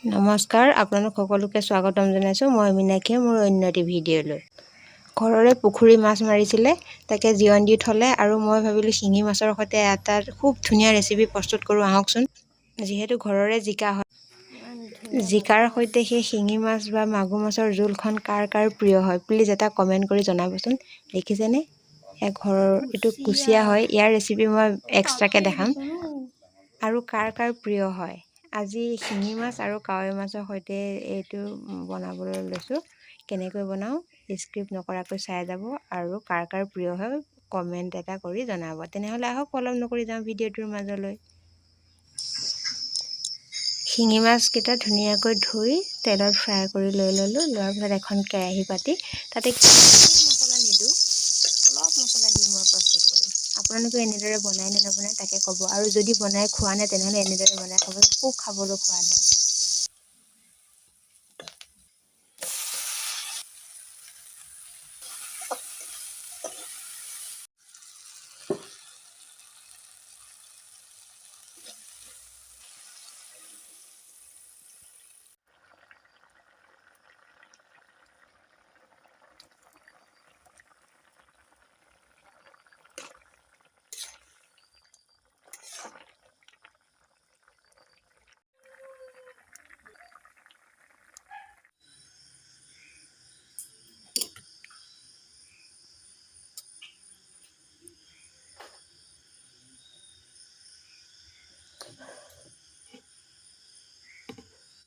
নমস্কাৰ, আপোনালোক সকলোকে স্বাগতম জনাইছোঁ। মই মীনাক্ষীয়ে মোৰ অন্য এটি ভিডিঅ'লৈ। ঘৰৰে পুখুৰী মাছ মাৰিছিলে, তাকে জিৰণ দি থ'লে আৰু মই ভাবিলোঁ শিঙি মাছৰ সৈতে এটা খুব ধুনীয়া ৰেচিপি প্ৰস্তুত কৰোঁ আহকচোন। যিহেতু ঘৰৰে জিকা হয়, জিকাৰ সৈতে সেই শিঙি মাছ বা মাগুৰ মাছৰ জোলখন কাৰ কাৰ প্ৰিয় হয় প্লিজ এটা কমেণ্ট কৰি জনাবচোন। দেখিছেনে, ঘৰৰ এইটো কুচিয়া হয়, ইয়াৰ ৰেচিপি মই এক্সট্ৰাকৈ দেখাম। আৰু কাৰ কাৰ প্ৰিয় হয়। আজি শিঙি মাছ আৰু কাৱৈ মাছৰ সৈতে এইটো বনাবলৈ লৈছোঁ। কেনেকৈ বনাওঁ স্ক্ৰিপ্ট নকৰাকৈ চাই যাব আৰু কাৰ কাৰ প্ৰিয় হয় কমেণ্ট এটা কৰি জনাব। তেনেহ'লে আহক পলম নকৰি যাওঁ ভিডিঅ'টোৰ মাজলৈ। শিঙি মাছকেইটা ধুনীয়াকৈ ধুই তেলত ফ্ৰাই কৰি লৈ ল'লোঁ। লোৱাৰ পিছত এখন কেৰাহী পাতি তাতে মছলা নিদিওঁ, অলপ মছলা দি মই প্ৰস্তুত কৰিম। আপোনালোকে এনেদৰে বনাই নে নবনায় তাকে ক'ব, আৰু যদি বনাই খোৱা নাই তেনেহ'লে এনেদৰে বনাই খাব, খুব খাবলৈ সোৱাদ হয়।